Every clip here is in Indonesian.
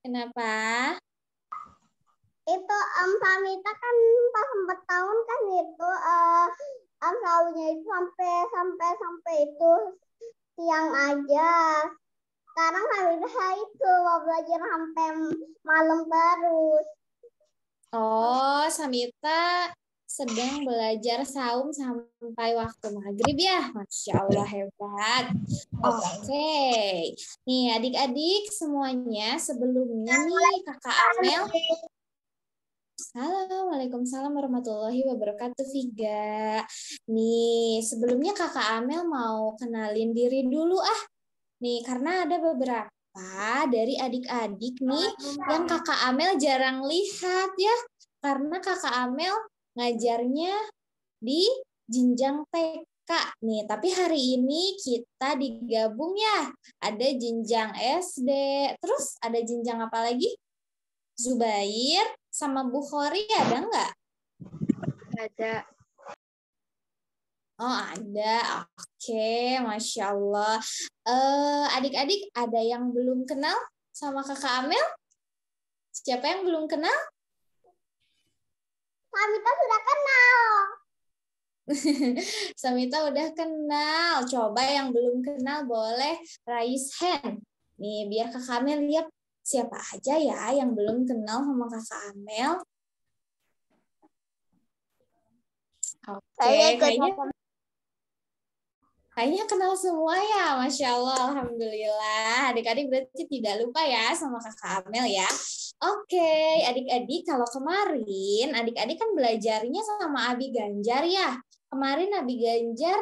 Kenapa? Itu Samita kan pas 4 tahun kan itu sahurnya itu sampai itu siang aja. Sekarang Samita itu mau belajar sampai malam terus. Oh, Samita sedang belajar saum sampai waktu maghrib ya. Masya Allah, hebat. Oke. Nih adik-adik semuanya, sebelumnya nih Kakak Amel. Halo, Waalaikumsalam warahmatullahi wabarakatuh, Viga. Nih, sebelumnya Kakak Amel mau kenalin diri dulu Nih, karena ada beberapa dari adik-adik nih yang Kakak Amel jarang lihat ya. Karena Kakak Amel ngajarnya di jenjang TK nih. Tapi hari ini kita digabung ya. Ada jenjang SD, terus ada jenjang apa lagi? Zubair sama Bukhari ada nggak? Ada. Oh ada, oke, Masya Allah. Adik-adik ada yang belum kenal sama Kakak Amel? Siapa yang belum kenal? Samita sudah kenal. Samita udah kenal. Coba yang belum kenal boleh raise hand. Nih biar Kakak Amel lihat siapa aja ya yang belum kenal sama Kakak Amel. Oke, kayaknya kenal semua ya, Masya Allah, Alhamdulillah. Adik-adik berarti tidak lupa ya sama Kakak Amel ya. Oke, adik-adik kalau kemarin, adik-adik kan belajarnya sama Abi Ganjar ya. Kemarin Abi Ganjar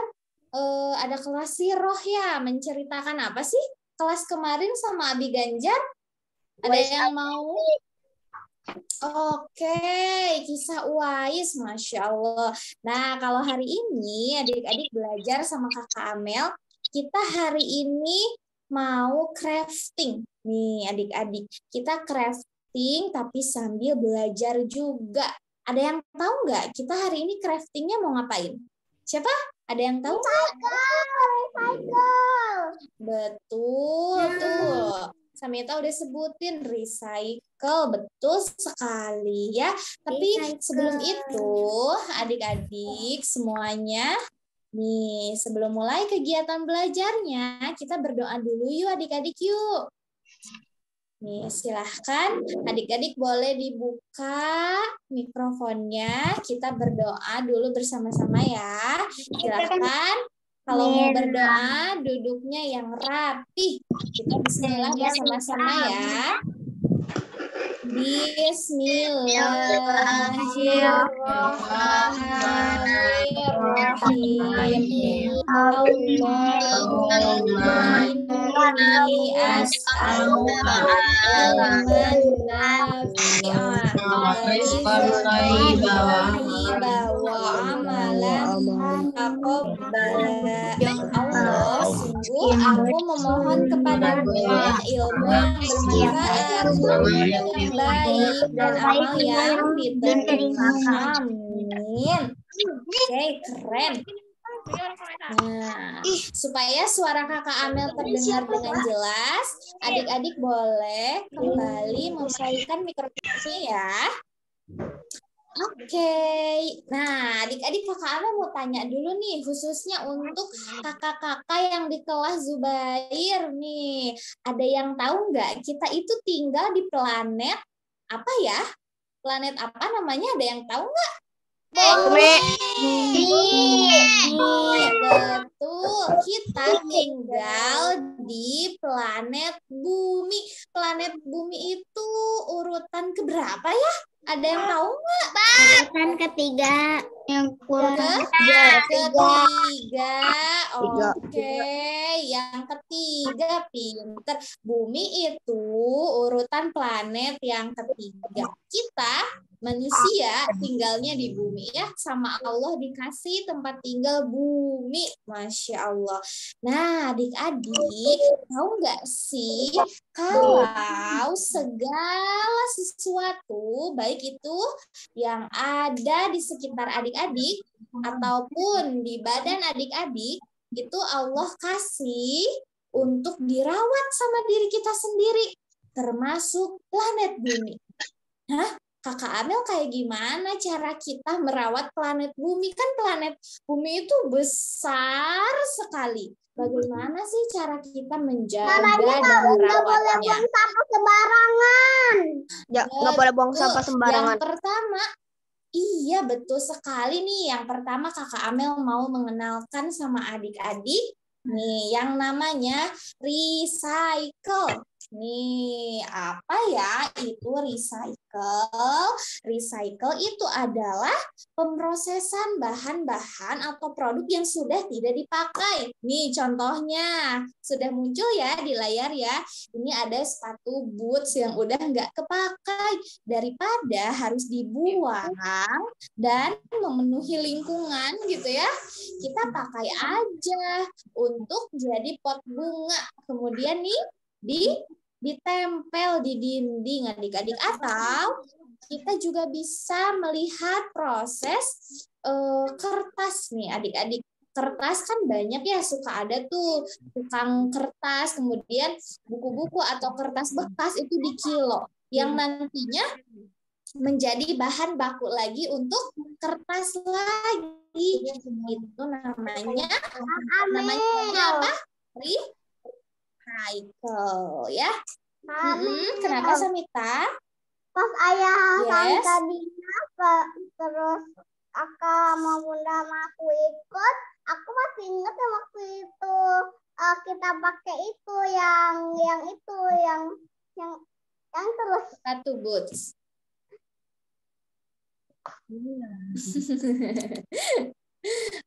ada kelas siroh ya, menceritakan apa sih kelas kemarin sama Abi Ganjar? Ada yang mau? Oke, kisah Uwais, Masya Allah. Nah, kalau hari ini adik-adik belajar sama Kakak Amel, kita hari ini mau crafting. Nih adik-adik, kita crafting tapi sambil belajar juga. Ada yang tahu nggak kita hari ini craftingnya mau ngapain? Siapa? Ada yang tahu? Recycle. Betul, tuh. Samita udah sebutin recycle, betul sekali ya. Tapi sebelum itu, adik-adik semuanya, nih sebelum mulai kegiatan belajarnya, kita berdoa dulu yuk adik-adik yuk. Nih silahkan adik-adik boleh dibuka mikrofonnya, kita berdoa dulu bersama-sama ya. Silahkan. Kalau mau berdoa, duduknya yang rapi. Kita bismillah bersama-sama ya. Bismillahirrahmanirrahim. Allahumma inni as'aluka ilman nafi'an wa amalan taqabbala. Allah, sungguh aku memohon kepadamu ilmu yang bermanfaat, yang baik, dan amal yang diterima. Amin. Oke, keren. Nah, supaya suara Kakak Amel terdengar dengan jelas, adik-adik boleh kembali mematikan mikrofonnya ya. Oke, nah adik-adik Kakak Amel mau tanya dulu nih, khususnya untuk kakak-kakak yang di kelas Zubair nih. Ada yang tahu nggak kita itu tinggal di planet apa ya? Planet apa namanya? Ada yang tahu nggak? Bumi. Betul, kita tinggal di planet Bumi. Planet Bumi itu urutan keberapa ya? Ada yang tahu nggak? Urutan ketiga. Yang ketiga. Oke, yang ketiga, pinter. Bumi itu urutan planet yang ketiga. Kita manusia tinggalnya di bumi ya, sama Allah dikasih tempat tinggal bumi, Masya Allah. Nah adik-adik tahu nggak sih kalau segala sesuatu baik itu yang ada di sekitar adik-adik ataupun di badan adik-adik itu Allah kasih untuk dirawat sama diri kita sendiri. termasuk planet bumi. Hah? Kakak Amel, kayak gimana cara kita merawat planet bumi? Kan planet bumi itu besar sekali. Bagaimana sih cara kita menjaga dan merawatnya? Buang sampah sembarangan. Ya, nggak boleh buang sampah sembarangan. Yang pertama, iya betul sekali nih. Yang pertama Kakak Amel mau mengenalkan sama adik-adik nih yang namanya recycle. Nih, apa ya itu recycle? Recycle itu adalah pemrosesan bahan-bahan atau produk yang sudah tidak dipakai. Nih, contohnya sudah muncul ya di layar ya. Ini ada sepatu boots yang udah nggak kepakai. Daripada harus dibuang dan memenuhi lingkungan gitu ya, kita pakai aja untuk jadi pot bunga. Kemudian nih ditempel di dinding adik-adik, atau kita juga bisa melihat proses kertas nih adik-adik. Kertas kan banyak ya, suka ada tuh tukang kertas, kemudian buku-buku atau kertas bekas itu dikilo yang nantinya menjadi bahan baku lagi untuk kertas lagi. Itu namanya apa? Recycle ya. Kenapa Samita? Pas ayah Yes. tadinya terus kakak mau bunda sama aku ikut, aku masih ingat ya waktu itu kita pakai itu yang terus Sepatu boots.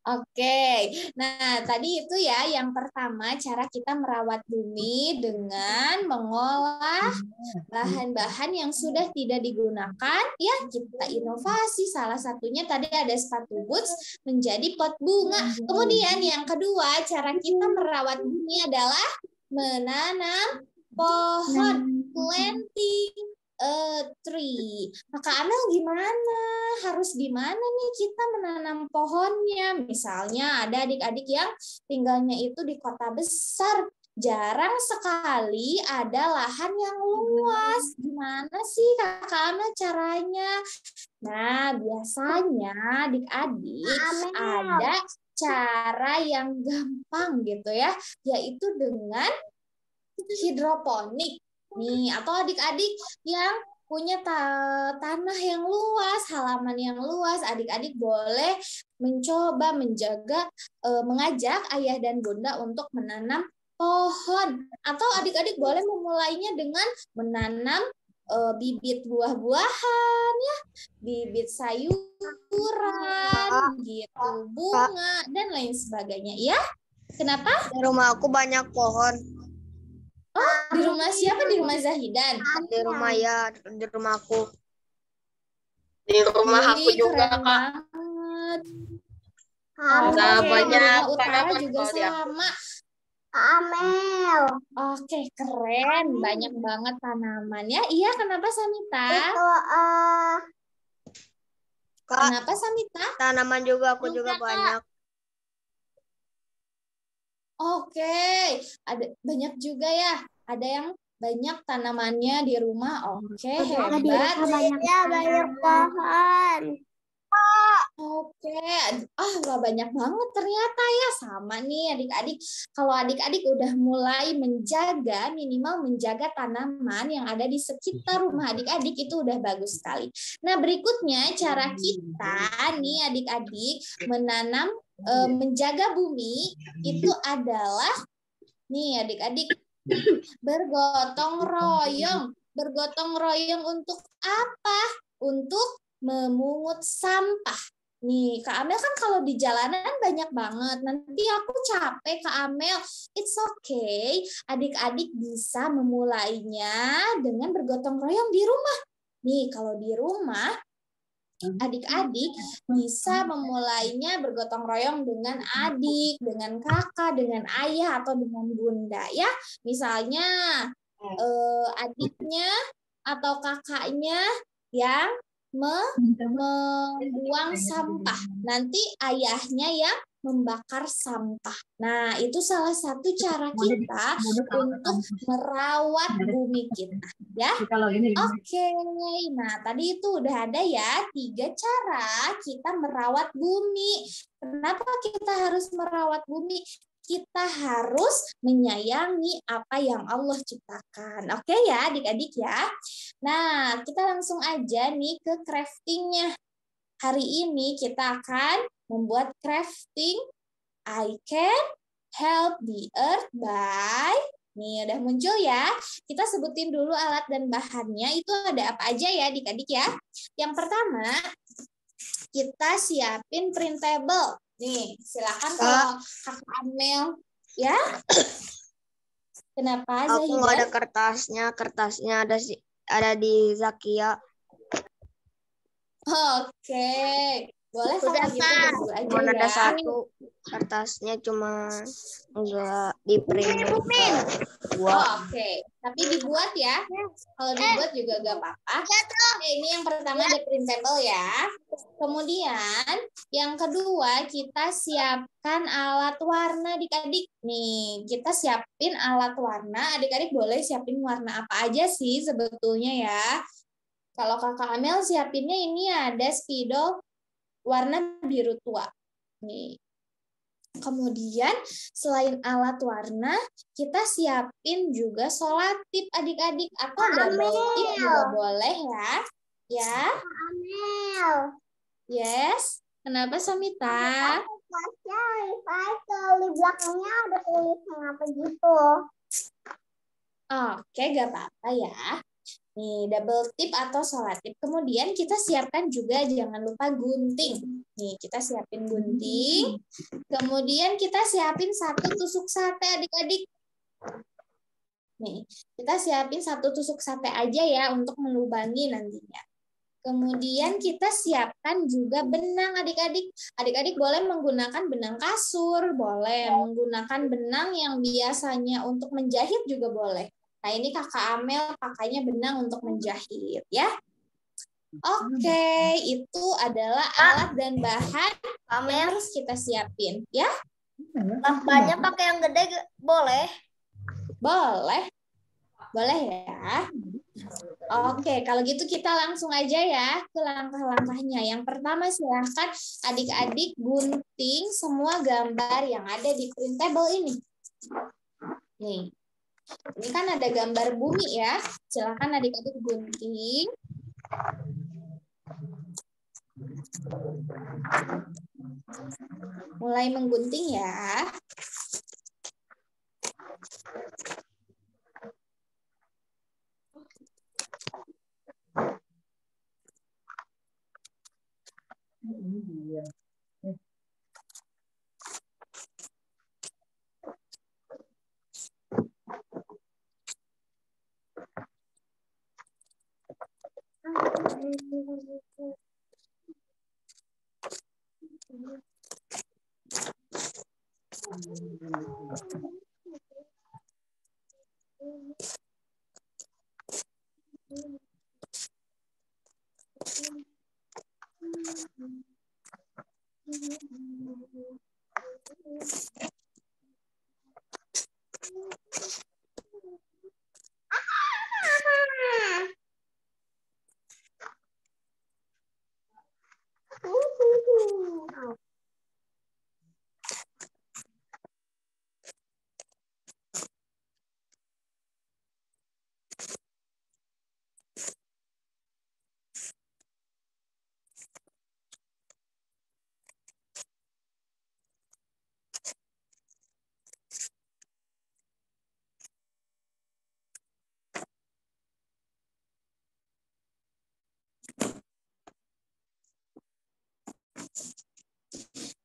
Oke, nah tadi itu ya yang pertama cara kita merawat bumi dengan mengolah bahan-bahan yang sudah tidak digunakan. Ya, kita inovasi. Salah satunya tadi ada sepatu boots menjadi pot bunga. Kemudian yang kedua cara kita merawat bumi adalah menanam pohon, planting a tree. Kakak Amel gimana? Harus gimana nih kita menanam pohonnya? Misalnya ada adik-adik yang tinggalnya itu di kota besar. Jarang sekali ada lahan yang luas. Gimana sih Kakak Amel caranya? Nah, biasanya adik-adik ada cara yang gampang gitu ya, yaitu dengan hidroponik. Nih, atau adik-adik yang punya tanah yang luas, halaman yang luas, adik-adik boleh mencoba mengajak ayah dan bunda untuk menanam pohon. Atau adik-adik boleh memulainya dengan menanam bibit buah-buahan ya, bibit sayuran, gitu, bunga dan lain sebagainya. Ya, kenapa? Di rumah aku banyak pohon. Oh, di rumah siapa? Di rumah Zahidan? Di rumah ya, di rumah aku. Di rumah aku juga, keren Kak. banget. Ada Oke, banyak di rumah utara tanaman juga kalau di aku. sama. Amel. Oke, keren. Banyak banget tanamannya. Iya, kenapa Samita? Itu Kak, Kenapa Samita? tanaman juga aku juga Kak. banyak. Oke, ada banyak juga ya. Ada yang banyak tanamannya di rumah. Oke, hebat. banyak pohon. Oke, wah banyak banget ternyata ya. Sama nih adik-adik. Kalau adik-adik udah mulai minimal menjaga tanaman yang ada di sekitar rumah adik-adik, itu udah bagus sekali. Nah, berikutnya cara kita nih adik-adik menjaga bumi itu adalah nih adik-adik bergotong royong. Bergotong royong untuk apa? Untuk memungut sampah. Nih, Kak Amel kan kalau di jalanan banyak banget. Nanti aku capek, Kak Amel. It's okay. Adik-adik bisa memulainya dengan bergotong royong di rumah. Nih, kalau di rumah, adik-adik bisa memulainya bergotong royong dengan adik, dengan kakak, dengan ayah, atau dengan bunda ya. Misalnya adiknya atau kakaknya yang membuang sampah. Nanti ayahnya yang membakar sampah. Nah, itu salah satu cara kita untuk merawat bumi kita, ya. Oke, nah tadi itu udah ada ya 3 cara kita merawat bumi. Kenapa kita harus merawat bumi? Kita harus menyayangi apa yang Allah ciptakan. Oke ya adik-adik ya. Nah, kita langsung aja nih ke craftingnya. Hari ini kita akan membuat crafting I can help the earth by. Nih udah muncul ya. Kita sebutin dulu alat dan bahannya. Itu ada apa aja ya adik-adik ya. Yang pertama, kita siapin printable. Nih, silakan kalau Kakak Amel ya. Kenapa Aku Zahidan? nggak ada kertasnya ada di Zakia. Oke, boleh kalau gitu berdua aja Cuma ada ya. 1 kertasnya, cuma nggak di print. Oke, tapi dibuat ya. Kalau dibuat juga gak apa-apa. Oke, ini yang pertama ada printable ya. Kemudian yang kedua kita siapkan alat warna adik-adik. Nih, kita siapin alat warna. Adik-adik boleh siapin warna apa aja sih sebetulnya ya. Kalau Kakak Amel siapinnya ini ada spidol warna biru tua. Nih. Kemudian selain alat warna, kita siapin juga solatip adik-adik atau double tip juga boleh ya. Ya. Amel. Yes. Kenapa Samita? Kertasnya recycle, di belakangnya ada tulisan apa gitu. Oke, gak apa-apa ya. Nih, double tip atau solatip. Kemudian kita siapkan juga jangan lupa gunting. Nih, kita siapin gunting. Kemudian kita siapin 1 tusuk sate adik-adik. Nih, kita siapin 1 tusuk sate aja ya untuk melubangi nantinya. Kemudian kita siapkan juga benang adik-adik. Adik-adik boleh menggunakan benang kasur, boleh menggunakan benang yang biasanya untuk menjahit juga boleh. Nah, ini Kakak Amel pakainya benang untuk menjahit ya. Oke, itu adalah alat dan bahan yang harus kita siapin ya. Lakbannya pakai yang gede boleh? Boleh. Boleh ya. Oke, kalau gitu kita langsung aja ya ke langkah-langkahnya. Yang pertama silahkan adik-adik gunting semua gambar yang ada di printable ini. Nih. Ini kan ada gambar bumi ya. Silakan adik-adik gunting. Mulai menggunting ya.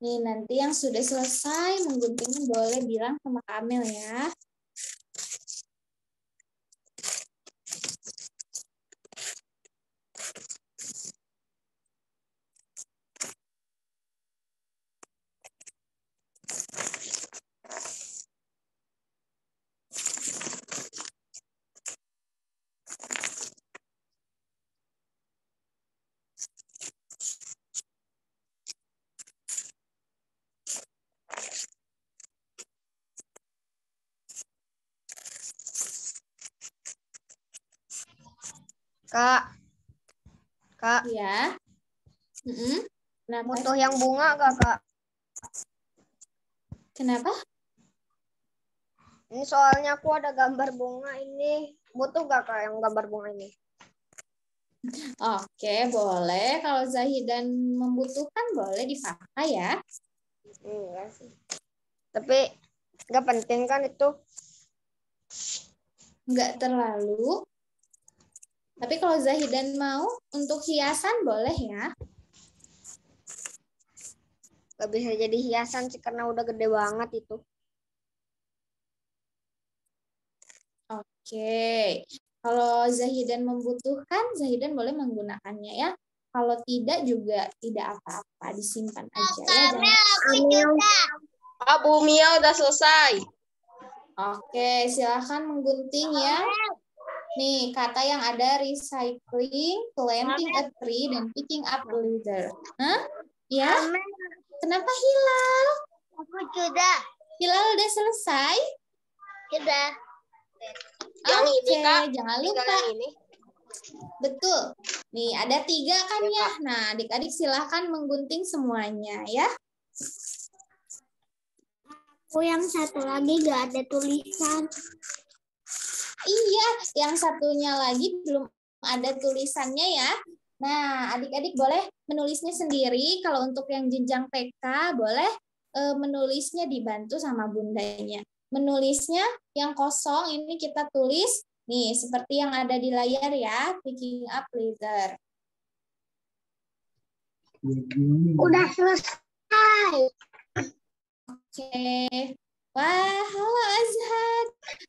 Nih, nanti yang sudah selesai mengguntingnya boleh bilang sama Kamel ya. Kak, Kak, Ya. Kenapa? butuh yang bunga gak, Kak? Kenapa? Ini soalnya aku ada gambar bunga ini. Butuh gak, Kak, yang gambar bunga ini? Oke, boleh. Kalau Zahidan membutuhkan, boleh dipakai ya. Enggak sih. Tapi nggak penting kan itu? Nggak terlalu. Tapi kalau Zahidan mau, untuk hiasan boleh ya. Gak bisa jadi hiasan sih karena udah gede banget itu. Oke. Kalau Zahidan membutuhkan, Zahidan boleh menggunakannya ya. Kalau tidak juga tidak apa-apa, disimpan aja ya. Bu Mia udah selesai. Oke, silahkan menggunting ya. Nih, kata yang ada recycling, planting a tree, dan picking up litter. Hah? Ya? Kenapa Hilal? Aku sudah. Hilal udah selesai? Sudah. Yang ini, Kak. Jangan Tinggal lupa. yang ini. Betul. Nih, ada 3 kan ya? Nah, adik-adik silahkan menggunting semuanya ya. Aku yang satu lagi gak ada tulisan. Iya, yang satunya lagi belum ada tulisannya ya. Nah, adik-adik boleh menulisnya sendiri. Kalau untuk yang jenjang TK, boleh menulisnya dibantu sama bundanya. Menulisnya yang kosong ini kita tulis, nih seperti yang ada di layar ya, picking up litter. Udah selesai. Oke. Wah, halo Azhar.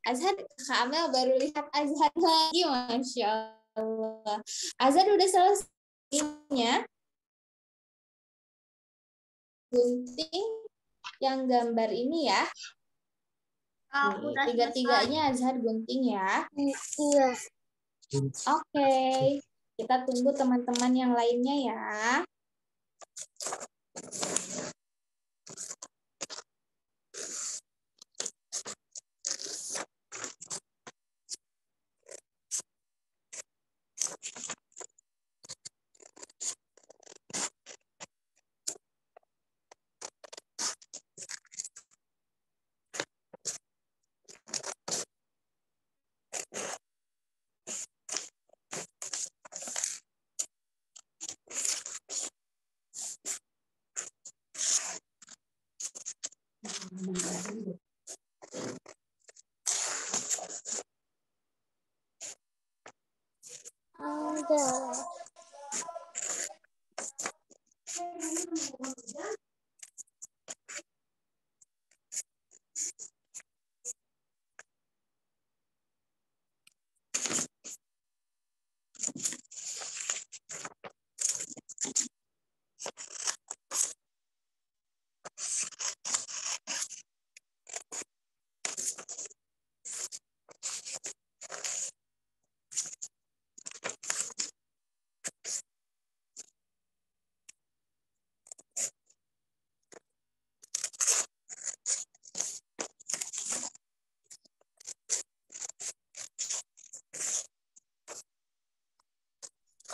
Azhar, Kak Amel baru lihat Azhar lagi, Masya Allah. Azhar udah selesainya gunting yang gambar ini ya. Nih, 3-tiganya Azhar gunting ya. Iya. Oke. Kita tunggu teman-teman yang lainnya ya.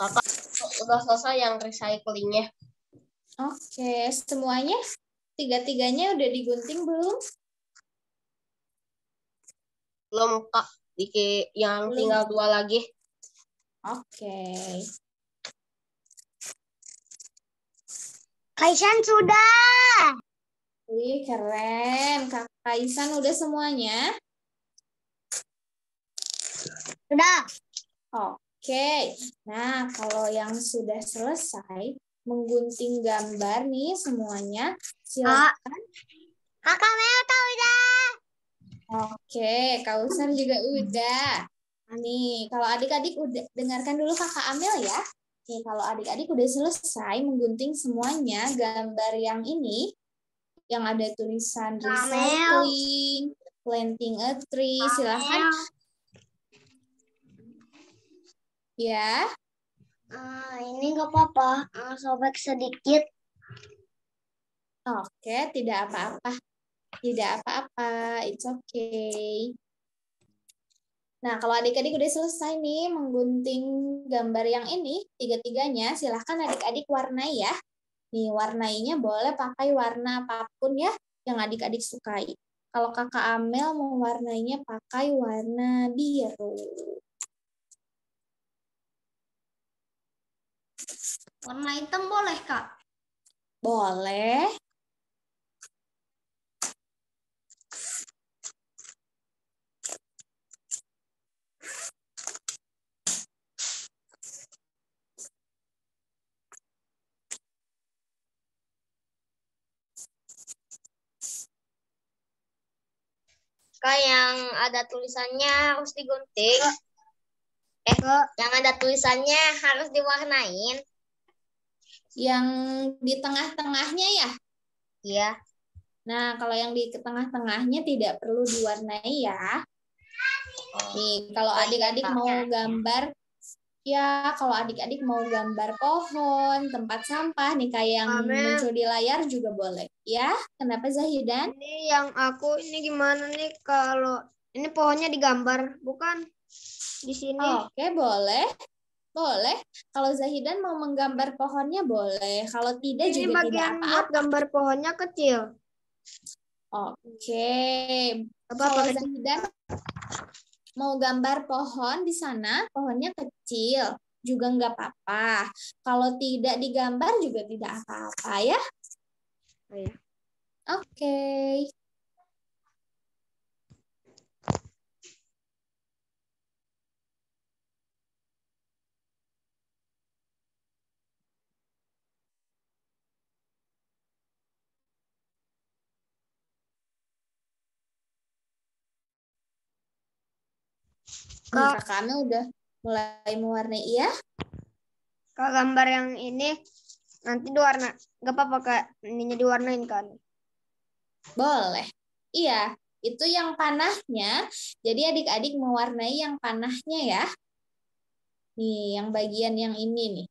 Kakak udah selesai yang recyclingnya. Oke, semuanya 3-tiganya udah digunting belum? Belum, Kak. Yang tinggal 2 lagi. Oke. Kaisan sudah. Wih, keren. Kak Kaisan udah semuanya? Sudah. Oke. Nah, kalau yang sudah selesai menggunting gambar nih semuanya, silakan. Kakak Melta udah. Oke, Kausar juga udah. Nih, kalau adik-adik udah dengarkan dulu Kakak Amel ya. Nih, kalau adik-adik udah selesai menggunting semuanya gambar yang ini, yang ada tulisan recycling, planting a tree, silahkan. Ya. Ini nggak apa-apa, sobek sedikit. Oke, tidak apa-apa. Tidak apa-apa, it's okay. Nah, kalau adik-adik udah selesai nih menggunting gambar yang ini, tiga-tiganya, silahkan adik-adik warnai ya. Nih, warnainya boleh pakai warna apapun ya yang adik-adik sukai. Kalau kakak Amel mewarnainya pakai warna biru. Warna hitam boleh, Kak? Boleh. Kak, yang ada tulisannya harus digunting. Yang ada tulisannya harus diwarnain. Yang di tengah-tengahnya ya? Iya. Nah, kalau yang di tengah-tengahnya tidak perlu diwarnai ya. Nih, kalau adik-adik mau gambar, ya kalau adik-adik mau gambar pohon, tempat sampah, nih kayak yang muncul di layar juga boleh. Ya, kenapa Zahidan? Ini yang aku, ini gimana nih kalau ini pohonnya digambar, bukan di sini. Oke, boleh. Boleh. Kalau Zahidan mau menggambar pohonnya boleh. Kalau tidak Ini juga tidak bagian buat apa-apa. gambar pohonnya kecil. Oke. Apa Kalau pakai Zahidan mau gambar pohon di sana, pohonnya kecil, juga nggak apa-apa. Kalau tidak digambar juga tidak apa-apa ya. Oh, ya. Oke. Nih, Kak, Kak Amel udah mulai mewarnai ya? Kak, gambar yang ini nanti diwarna, nggak apa-apa Kak, ininya diwarnain kan? Boleh. Iya, itu yang panahnya. Jadi adik-adik mewarnai yang panahnya ya. Nih, yang bagian yang ini nih.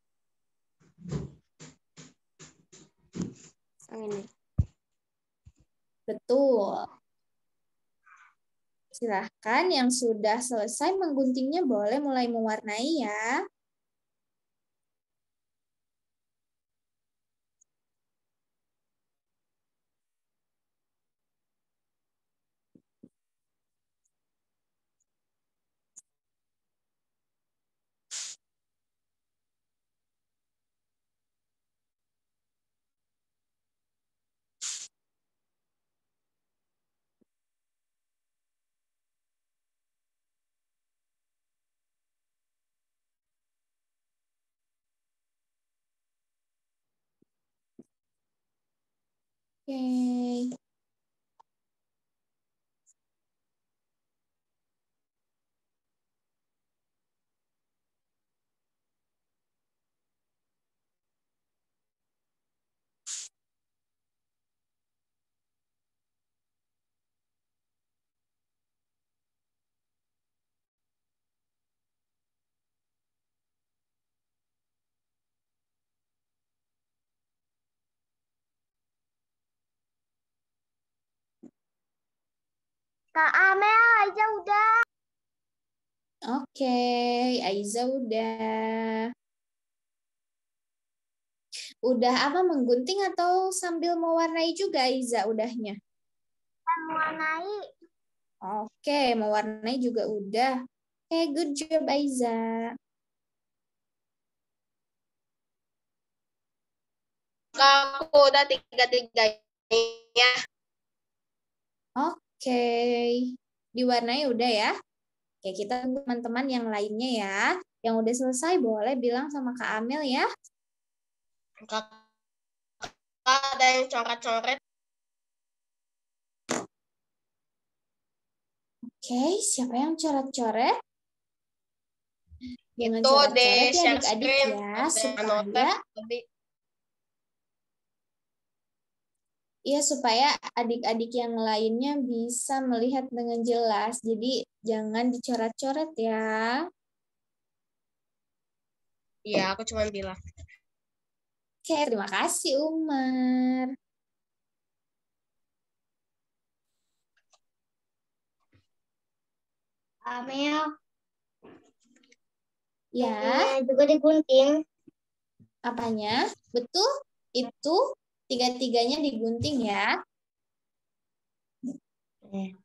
Yang ini. Betul. Silahkan yang sudah selesai mengguntingnya boleh mulai mewarnai ya. Oke. Kak Amel aja udah. Oke, Aiza udah. Udah apa menggunting atau sambil mewarnai juga Aiza udahnya? Mewarnai. Oke, mewarnai juga udah. Oke, good job Aiza. Aku udah tiga-tiganya. Oke, diwarnai udah ya. Oke, kita tunggu teman-teman yang lainnya ya. Yang udah selesai boleh bilang sama Kak Amel ya. Kakak ada yang coret-coret. Oke, siapa yang coret-coret? Jangan Itu di coret-coret ya share adik-adik screen. ya, Ada supaya tadi. iya supaya adik-adik yang lainnya bisa melihat dengan jelas. Jadi jangan dicoret-coret ya. Iya, aku cuma bilang. Oke, terima kasih Umar. Amel, Ya, juga digunting. apanya? Betul? Itu tiga-tiganya digunting ya. Nih,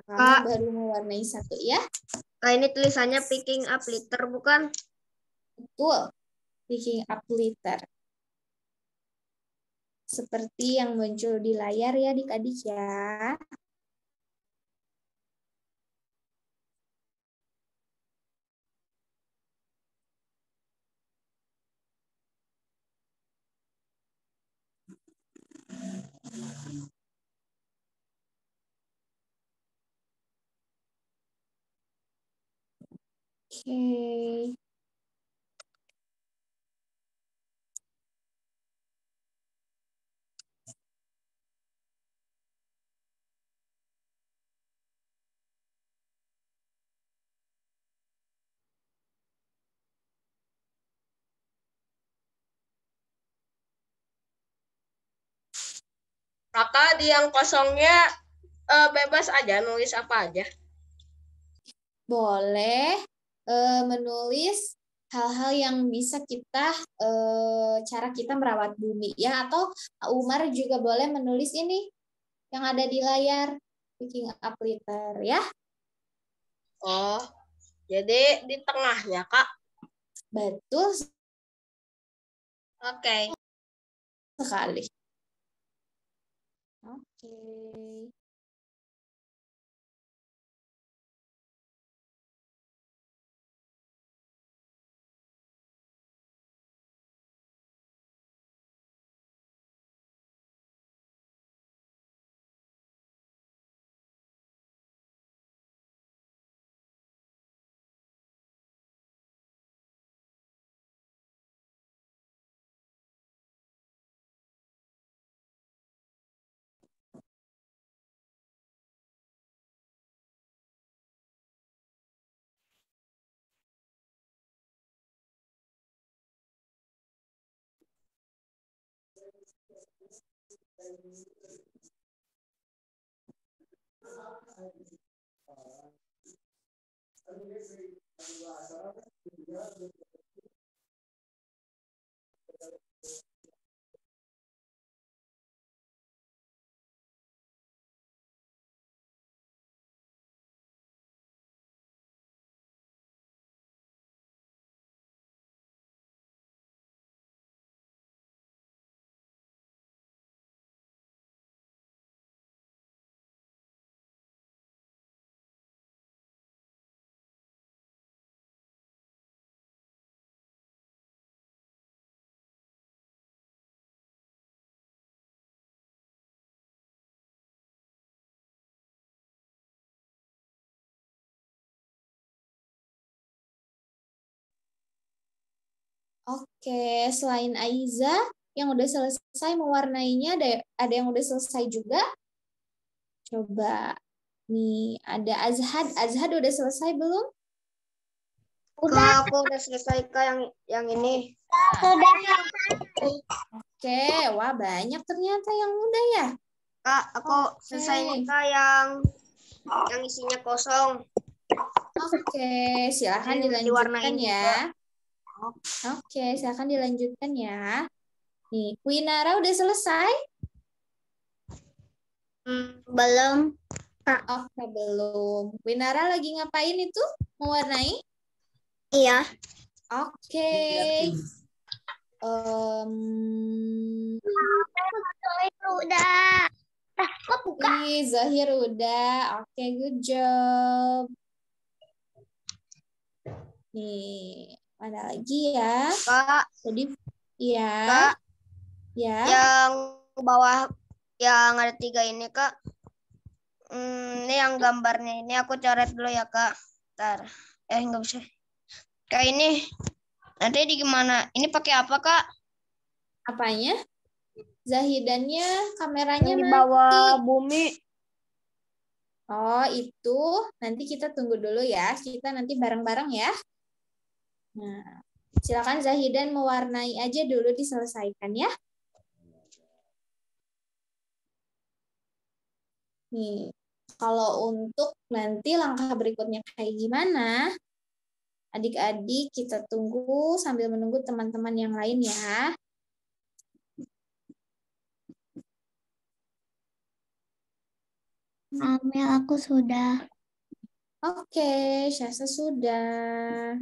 kamu Kak. baru mewarnai satu ya. Kak, ini tulisannya picking up litter bukan? Betul. Picking up litter. Seperti yang muncul di layar ya adik-adik ya. Oke. Kakak di yang kosongnya bebas aja nulis apa aja. Boleh menulis hal-hal yang bisa kita cara kita merawat bumi ya, atau Umar juga boleh menulis ini yang ada di layar picking up litter ya. Oh, jadi di tengahnya, Kak. Betul Oke. sekali. Oke. Oke, selain Aiza yang udah selesai mewarnainya, ada yang udah selesai juga? Coba nih, ada Azhad. Azhad udah selesai belum? Kak, aku udah selesai Kak yang ini. Sudah. Oke, wah banyak ternyata yang udah ya. Kak, aku selesai nih Kak yang isinya kosong. Oke, silakan Ini dilanjutkan diwarnain ya. juga. Oke, silakan dilanjutkan ya. Nih, Kwinara udah selesai? Belum. Oke, belum. Kwinara lagi ngapain itu? Mewarnai? Iya. Oke. Udah. Kok buka? Zahir udah. Oke, good job. Nih, mana lagi ya? Kak, Jadi, ya. Kak, Ya. yang bawah yang ada 3 ini, Kak. Ini yang gambarnya ini aku coret dulu ya, Kak. Ntar. Nggak bisa. Kayak ini. Nanti di gimana? Ini pakai apa, Kak? Apanya? Zahidannya kameranya Yang di mati. bawah bumi. Oh, itu nanti kita tunggu dulu ya. Kita nanti bareng-bareng ya. Nah, silakan Zahidan mewarnai aja dulu, diselesaikan ya. Nih, kalau untuk nanti langkah berikutnya kayak gimana? Adik-adik kita tunggu sambil menunggu teman-teman yang lain ya. Amel, aku sudah. Oke, Syasa sudah.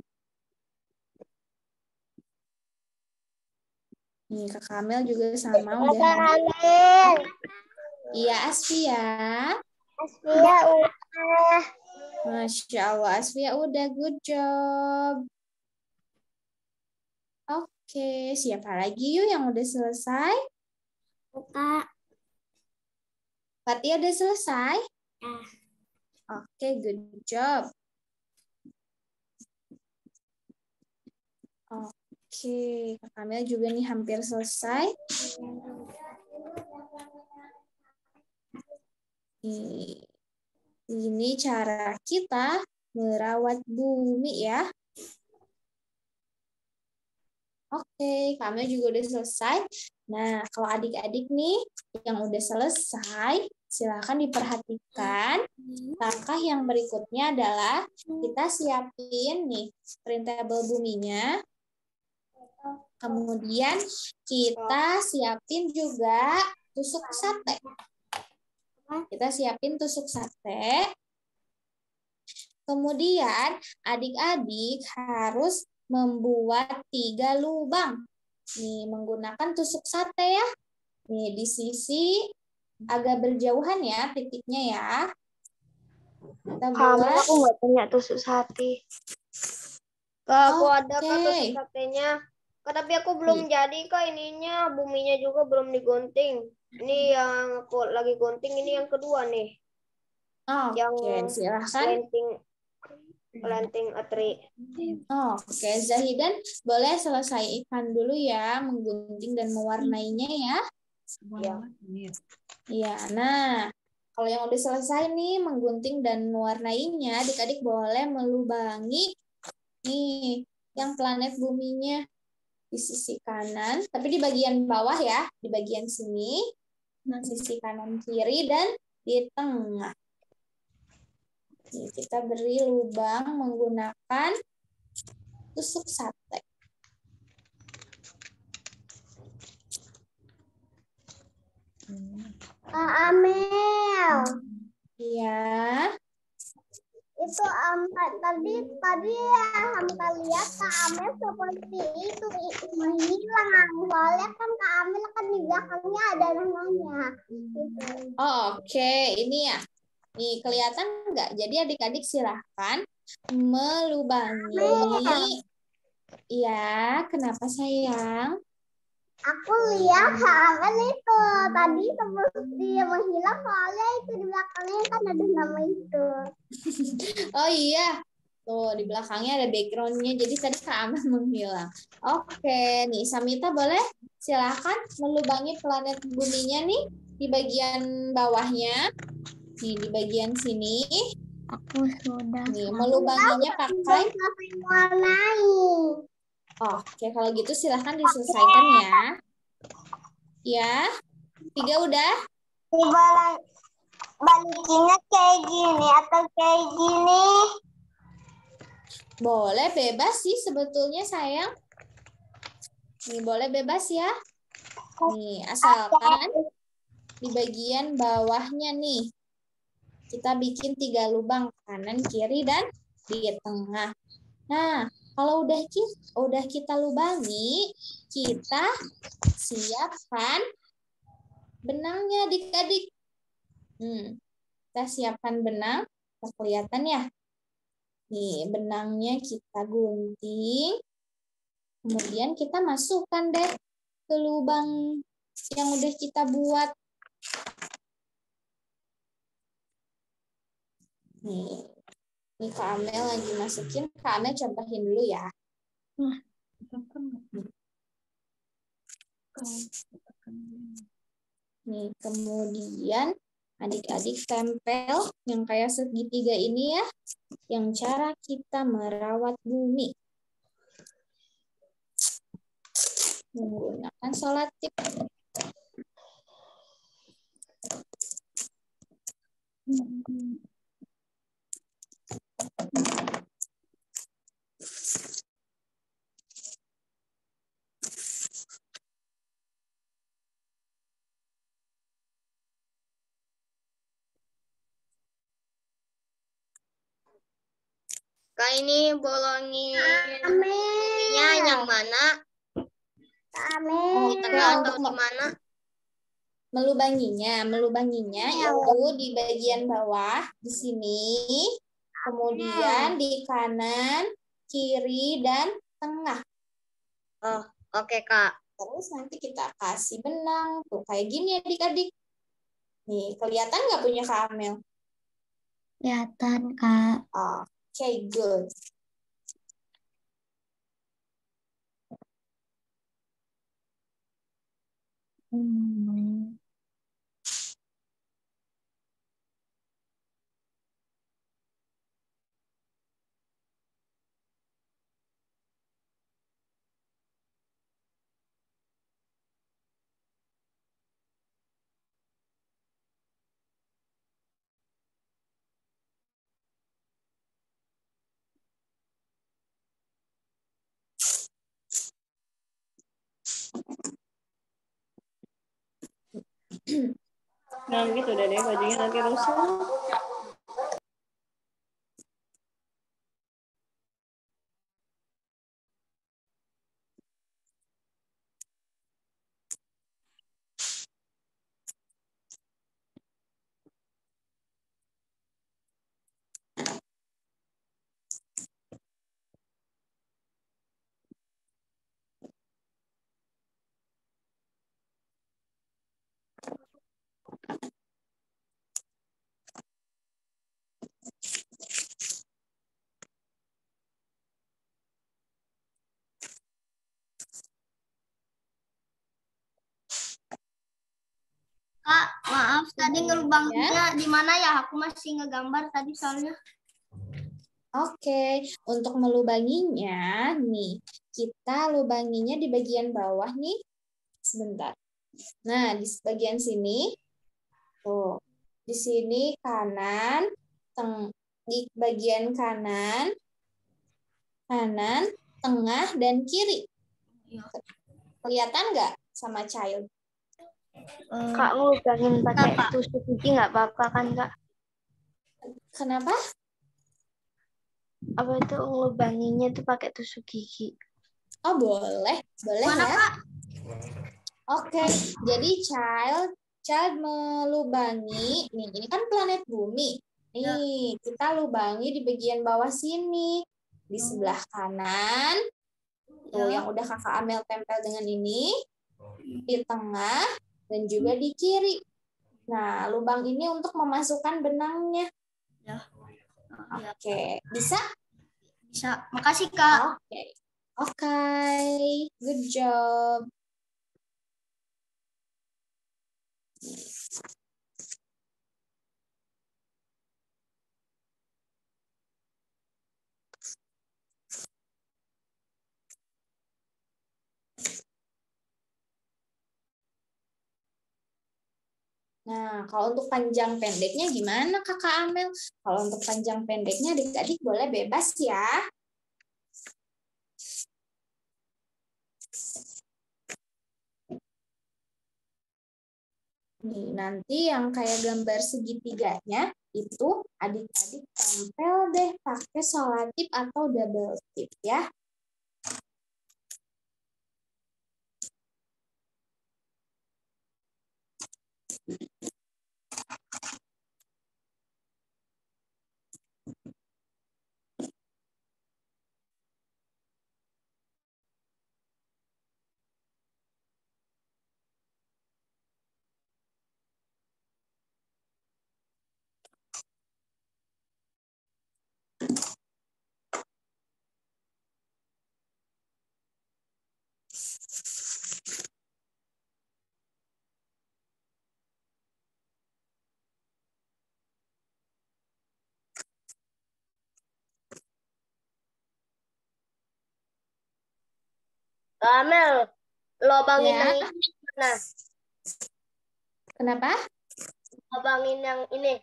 Nih, Kak Kamel juga sama udah. Amel. Iya, Asfia. Asfia udah. Masya Allah, Asfia udah, good job. Oke, siapa lagi yuk yang udah selesai? Kak. Fatia udah selesai? Oke, good job. Oke, Kak Kamel juga nih hampir selesai. Ini cara kita merawat bumi ya. Oke, Kamel juga udah selesai. Nah, kalau adik-adik nih yang udah selesai, silakan diperhatikan. Langkah yang berikutnya adalah kita siapin nih printable buminya. Kemudian kita siapin juga tusuk sate. Kita siapin tusuk sate. Kemudian adik-adik harus membuat 3 lubang. Nih, menggunakan tusuk sate ya. Nih, di sisi agak berjauhan ya titiknya ya. Kita buat. Aku nggak punya tusuk sate. Kak, aku ada Kak Oke. tusuk satenya. Kak, tapi aku belum jadi Kak ininya. Buminya juga belum digunting. Ini yang aku lagi gunting, ini yang kedua nih. Oke, silahkan. Planting a tree. Oke, Zahidan boleh selesaikan dulu ya menggunting dan mewarnainya ya. Ya. Iya, nah kalau yang udah selesai nih menggunting dan mewarnainya, adik-adik boleh melubangi nih yang planet buminya di sisi kanan, tapi di bagian bawah ya, di bagian sini, sisi kanan kiri dan di tengah. Nih, kita beri lubang menggunakan tusuk sate. Kak Amel. Iya. Itu tadi Hamka lihat Kak Amel seperti itu menghilang. Soalnya kan Kak Amel kan di belakangnya ada namanya. Gitu. Oke, ini ya. Nih, kelihatan nggak? Jadi adik-adik silahkan melubangi. Ya, kenapa sayang? Aku lihat Kak Amel itu tadi seperti menghilang soalnya itu di belakangnya kan ada nama itu. Oh iya, tuh di belakangnya ada backgroundnya. Jadi tadi Kak Amel menghilang. Oke, nih Samita boleh silahkan melubangi planet buminya nih di bagian bawahnya. Nih di bagian sini. Aku sudah. Nih melubanginya pakai. Warnai. Oke, kalau gitu silahkan diselesaikan ya. Ya, 3 udah. Balikinnya kayak gini atau kayak gini? Boleh bebas sih sebetulnya sayang. Nih boleh bebas ya. Nih asalkan di bagian bawahnya nih kita bikin 3 lubang kanan, kiri dan di tengah. Nah kalau udah kita lubangi, kita siapkan benangnya adik-adik. Kita siapkan benang, kelihatan ya. Nih, benangnya kita gunting. Kemudian kita masukkan deh ke lubang yang udah kita buat. Nih, nih Kak Amel lagi masukin. Kak Amel contohin dulu ya. Nih, kemudian adik-adik tempel yang kayak segitiga ini ya, yang cara kita merawat bumi. Menggunakan solatip. Kak, ini bolongin buminya yang mana? Di tengah atau di mana? Melubanginya itu di bagian bawah di sini, kemudian di kanan, kiri, dan tengah. Oh, oke Kak. Terus nanti kita kasih benang tuh kayak gini adik-adik. Nih, kelihatan nggak punya Kak Amel? Kelihatan, Kak. Okay, good. Nah gitu deh bajunya nanti rusak. Kak, maaf tadi ngelubanginnya di mana ya? Aku masih ngegambar tadi soalnya. Oke, untuk melubanginya nih, kita lubanginya di bagian bawah nih. Sebentar. Nah, di bagian sini, tuh, di sini kanan, di bagian kanan, tengah, dan kiri. Kelihatan nggak sama child? Kak, ngulangin pakai tusuk gigi nggak apa-apa kan, Kak? Kenapa? Apa itu ngelubanginnya tuh pakai tusuk gigi? Oh, boleh. Boleh Mana, ya. Kak? Oke, jadi child melubangi. Nih, ini kan planet bumi. Nih, kita lubangi di bagian bawah sini. Di sebelah kanan. Tuh, yang udah Kakak Amel tempel dengan ini. Di tengah dan juga di kiri. Nah, lubang ini untuk memasukkan benangnya. Oke, bisa? Bisa. Makasih, Kak. Oke, good job. Nah, kalau untuk panjang pendeknya gimana Kakak Amel? Kalau untuk panjang pendeknya adik-adik boleh bebas ya. Nih, nanti yang kayak gambar segitiganya itu adik-adik tempel deh pakai solatip atau double tip ya. Amel, lobangin Ya. yang ini mana? Kenapa? Lobangin yang ini.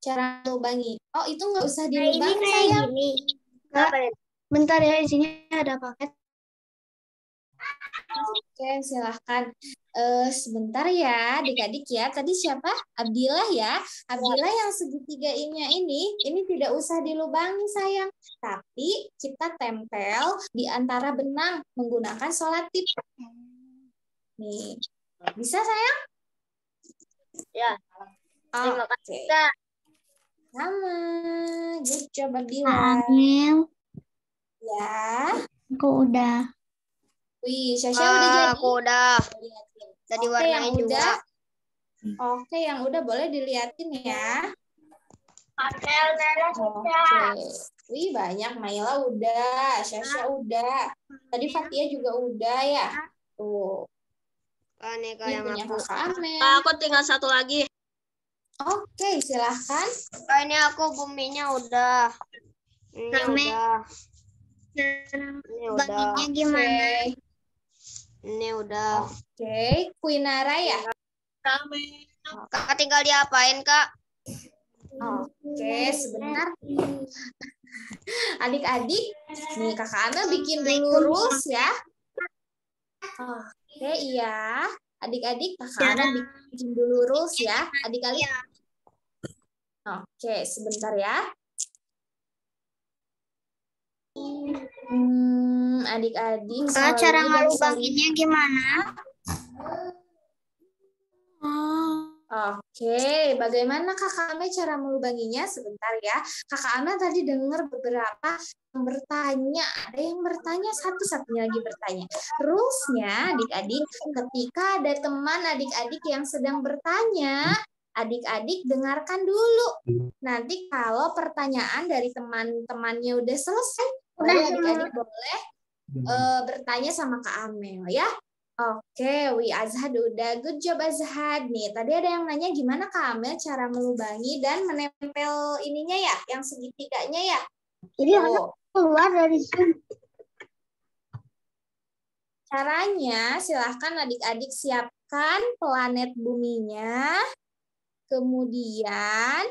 Cara lubangi. Oh, itu nggak usah Nah, ini dilubangin, kayak sayang. gini. Apa ini? Bentar ya, isinya ada paket. Oke, silahkan. Sebentar ya, adik-adik ya. Tadi siapa? Abdillah ya. Abdillah yang segitiga ini tidak usah dilubangi, sayang. Tapi kita tempel di antara benang menggunakan solatip. Nih, bisa sayang? Ya. Terima Oke, kasih, Kak. sama. Good job, Abdillah. Amel, Ya. aku udah. Wih, Syasha udah jadi. Aku udah. Tadi Oke, warnain yang juga. udah. Oke, yang udah boleh diliatin ya. Amel, merah Oke. Wih, banyak. Naila udah, Syasha udah. Tadi Fatia juga udah ya. Tuh. Nih Kak Ini yang punya aku. Kakak Amel. Kak, aku tinggal satu lagi. Oke, silahkan. Kak ini aku buminya udah. Ini Rame. udah. Ini udah. Baginya gimana? Oke. Ini udah. Oke, Kuinara ya. Kami. Kakak tinggal diapain Kak? Oke, sebentar. Adik-adik, nih Kakak Amel bikin dulu rules ya. Oke, iya. Adik-adik, Kakak Amel bikin dulu rules ya. Adik-adik. Oke, sebentar ya. Adik-adik. Cara Solly dan ngelubanginnya gimana? Oke, bagaimana Kakak Amel cara melubanginya? Sebentar ya. Kakak Amel tadi dengar beberapa yang bertanya. Ada yang bertanya, satu-satunya lagi bertanya. Rules-nya adik-adik, ketika ada teman adik-adik yang sedang bertanya, adik-adik dengarkan dulu. Nanti kalau pertanyaan dari teman-temannya udah selesai, baru adik-adik boleh bertanya sama Kak Amel ya. Oke, Azhad udah. Good job Azhad. Nih, tadi ada yang nanya gimana Kak Amel cara melubangi dan menempel ininya ya, yang segitiganya ya. Jadi anak keluar dari sini. Caranya, silahkan adik-adik siapkan planet buminya. Kemudian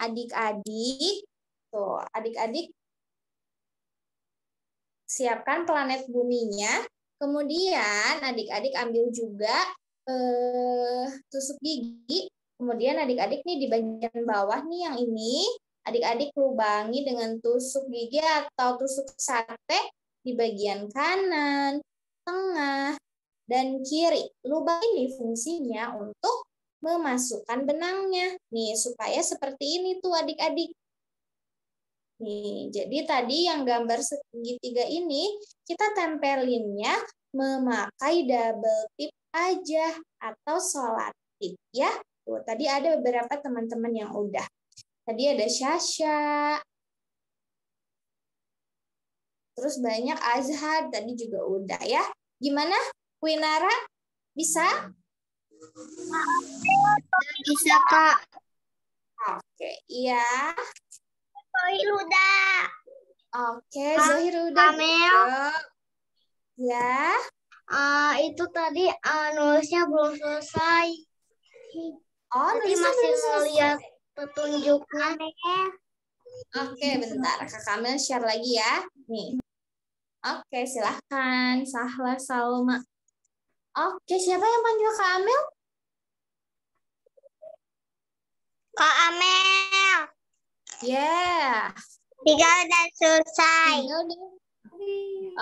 adik-adik, tuh adik-adik siapkan planet buminya. Kemudian adik-adik ambil juga tusuk gigi. Kemudian adik-adik nih di bagian bawah nih yang ini, adik-adik lubangi dengan tusuk gigi atau tusuk sate di bagian kanan, tengah, dan kiri. Lubang ini fungsinya untuk memasukkan benangnya. Nih, supaya seperti ini tuh adik-adik. Nih, jadi tadi yang gambar segitiga ini kita tempelinnya memakai double tip aja atau solat tip ya. Tuh, tadi ada beberapa teman-teman yang udah. Tadi ada Syasha. Terus banyak Azhar tadi juga udah ya. Gimana? Winara bisa? Bisa Kak. Oke, iya. Udah. Oke, Zohir udah. Amel. Ya. Itu tadi nulisnya belum selesai. Oh, Tadi nulisnya masih belum selesai. ngeliat petunjuknya. Oke, bentar. Kak Kamil share lagi ya. Nih. Oke, silahkan. Sahla Salma. Oke, siapa yang panggil Kak Amel? Kak Amel. Yeah. Tiga udah selesai. Viga udah.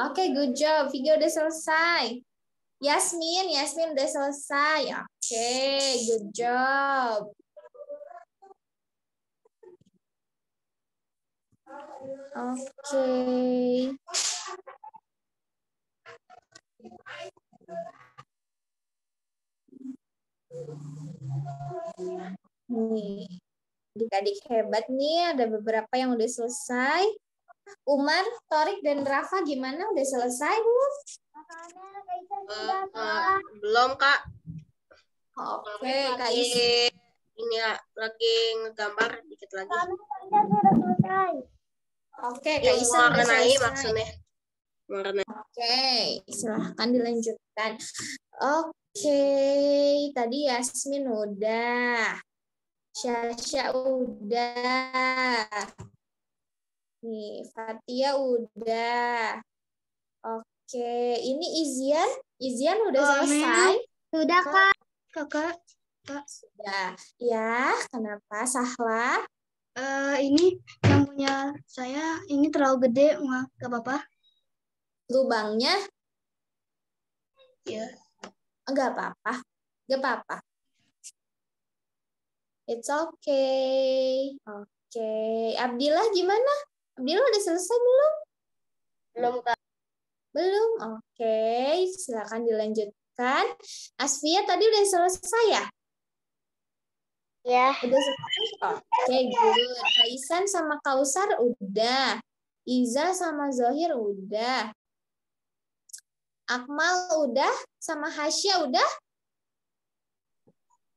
Oke, good job. Viga udah selesai. Yasmin udah selesai. Oke, good job. Oke. Nih, adik-adik hebat nih, ada beberapa yang udah selesai. Umar, Torik, dan Rafa gimana? Udah selesai belum? Belum, Kak. Oke, Kak Lagi Isi. ini ya, lagi ngegambar dikit lagi. Sudah selesai. Oke, Kak Yang Isen udah mewarnai selesai. maksudnya. Warna. Oke, silahkan dilanjutkan. Oke, tadi Yasmin udah. Syasha udah. Nih, Fatia udah. Oke, ini Izian. Izian udah selesai? Sudah, Kak. Kakak. Sudah. Ya, kenapa? Sahla? Ini yang punya saya ini terlalu gede, maaf, gak apa-apa. Lubangnya? Ya. Enggak apa-apa. Enggak apa-apa. It's okay. Oke. Abdillah gimana? Abdillah udah selesai belum? Belum, Kak. Belum? Oke. Silakan dilanjutkan. Asfia tadi udah selesai ya? Ya. Udah selesai? Oke, good. Kaisan sama Kausar udah. Iza sama Zohir udah. Akmal udah. Sama Hasya udah?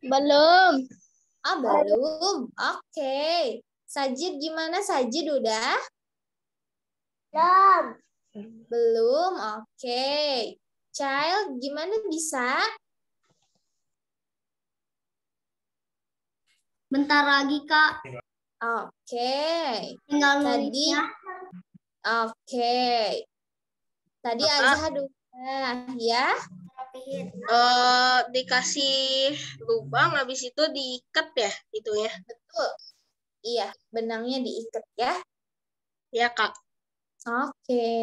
Belum. Oh, belum. Oke. Sajid gimana? Sajid udah? Belum. Belum. Oke. Child gimana bisa? Bentar lagi, Kak. Oke. Tinggal Tadi. nulisnya. Oke. Tadi Azhar udah. Ya? Dikasih lubang, habis itu diikat ya, itu ya. Betul. Iya, benangnya diikat ya. Ya, Kak. Oke.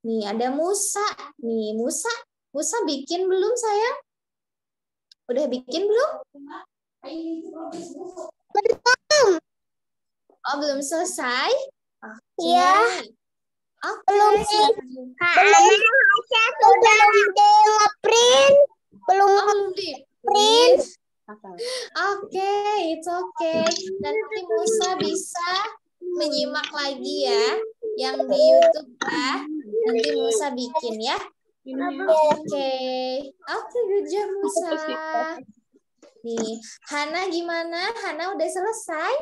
Nih, ada Musa. Nih, Musa bikin belum, sayang? Udah bikin belum? Belum. Oh, belum selesai? Iya. Oke. Belum sih. Belum. Sudah nge-print. Belum Oh, belum di print. Oke, it's okay. Nanti Musa bisa menyimak lagi ya, yang di YouTube ya. Nanti Musa bikin ya. Oke, good job Musa. Nih, Hana gimana? Hana udah selesai?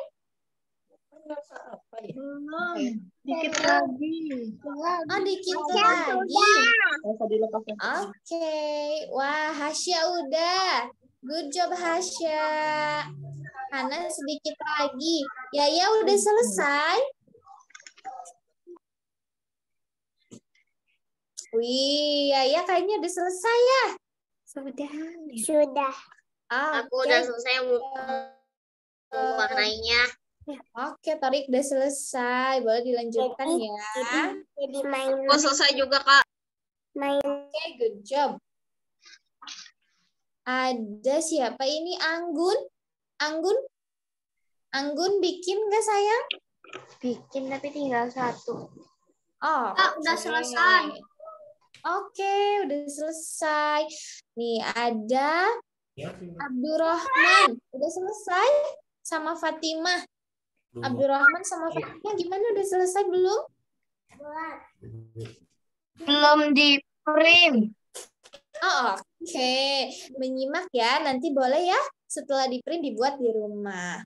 Dikit lagi. Oh, dikit lagi. Oke. Wah, Hasya udah. Good job Hasya. Hana sedikit lagi. Yaya udah selesai? Wih, Yaya kayaknya udah selesai ya? Sudah. Aku udah selesai mewarnainya. Oke, Torik udah selesai. Boleh dilanjutkan ya. Jadi main. Aku selesai juga, Kak. Oke, good job. Ada siapa ini? Anggun? Anggun bikin nggak sayang? Bikin tapi tinggal satu. Oh, Udah selesai. Oke, udah selesai. Nih ada Abdurrahman. Udah selesai sama Fatimah. Abdurrahman sama Fatimah gimana? Udah selesai belum? Belum di print. Oh, oke. Menyimak ya. Nanti boleh ya setelah di print dibuat di rumah.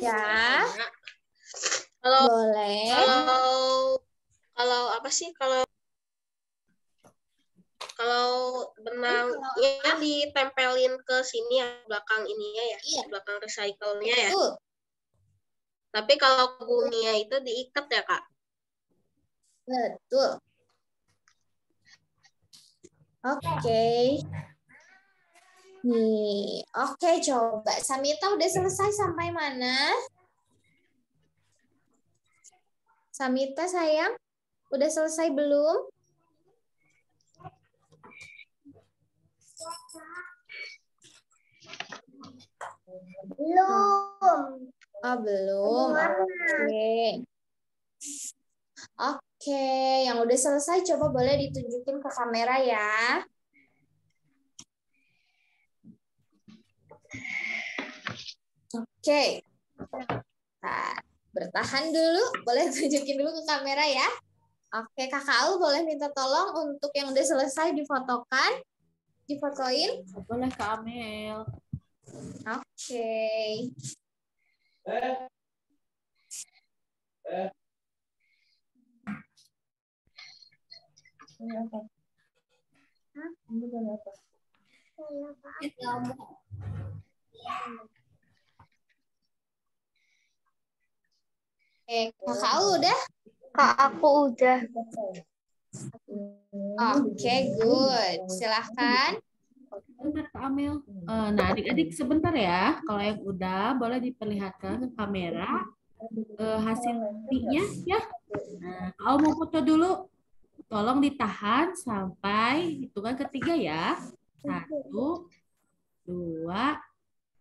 Ya. Boleh. Kalau apa sih? Kalau benangnya ditempelin ke sini ya, belakang ininya ya, Iya. belakang recycle-nya ya. Betul. Tapi kalau buminya itu diikat ya, Kak? Betul. Oke. Nih, oke coba. Samita udah selesai sampai mana? Samita sayang, udah selesai belum? Belum. Oh, belum. Oke. Oke, yang udah selesai coba boleh ditunjukin ke kamera ya. Oke. Nah, bertahan dulu, boleh tunjukin dulu ke kamera ya. Oke, Kakak Al boleh minta tolong untuk yang udah selesai difotokan, difotoin. Boleh Kak Amel. Oke. Kakak udah? Kak, aku udah. Oke, good. Silahkan. Bentar, Kak Amel. Nah, adik-adik sebentar ya. Kalau yang udah, boleh diperlihatkan ke kamera hasil buktinya ya. Nah, kalau mau foto dulu, tolong ditahan sampai hitungan ketiga ya. 1, 2,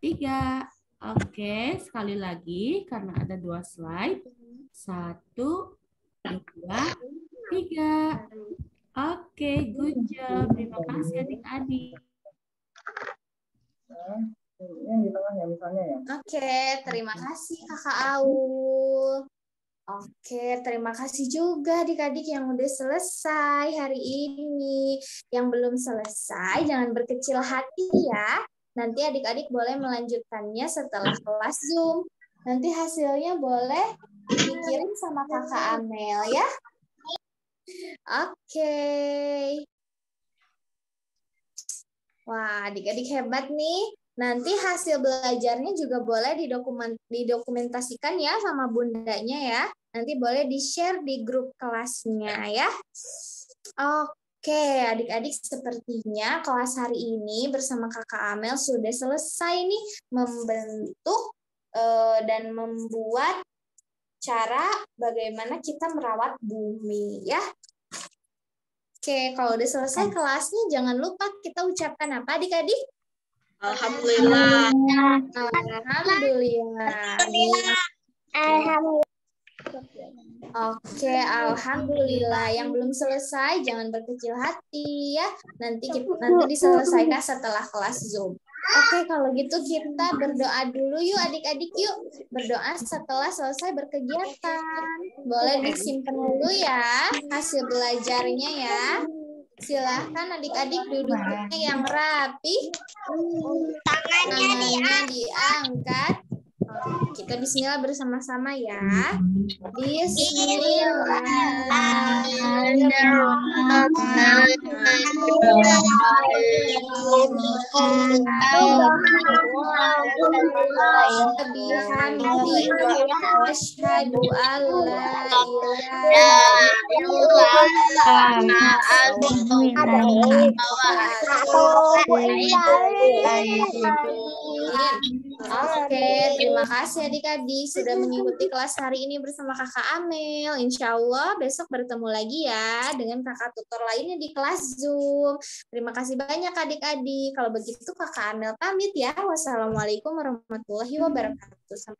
3. Oke, sekali lagi karena ada 2 slide. 1, 2, 3. Oke, good job. Terima kasih adik-adik. Oke, terima kasih Kakak Aul. Oke, terima kasih juga adik-adik yang udah selesai hari ini. Yang belum selesai, jangan berkecil hati ya. Nanti adik-adik boleh melanjutkannya setelah kelas Zoom. Nanti hasilnya boleh dikirim sama Kakak Amel ya. Oke. Wah, adik-adik hebat nih. Nanti hasil belajarnya juga boleh didokumentasikan ya sama bundanya ya. Nanti boleh di-share di grup kelasnya ya. Oke, adik-adik sepertinya kelas hari ini bersama Kakak Amel sudah selesai nih membentuk dan membuat cara bagaimana kita merawat bumi ya. Oke, kalau udah selesai kelasnya jangan lupa kita ucapkan apa adik-adik? Alhamdulillah. Oke, alhamdulillah. Yang belum selesai jangan berkecil hati ya. Nanti diselesaikan setelah kelas Zoom. Oke, kalau gitu kita berdoa dulu yuk adik-adik yuk. Berdoa setelah selesai berkegiatan. Boleh disimpan dulu ya hasil belajarnya ya. Silahkan adik-adik duduknya yang rapi. Tangannya diangkat. Kita bismillah bersama-sama ya. Asyhadu alla Oke, terima kasih adik-adik sudah mengikuti kelas hari ini bersama Kakak Amel. Insya Allah besok bertemu lagi ya dengan kakak tutor lainnya di kelas Zoom. Terima kasih banyak adik-adik. Kalau begitu Kakak Amel pamit ya. Wassalamualaikum warahmatullahi wabarakatuh. Sampai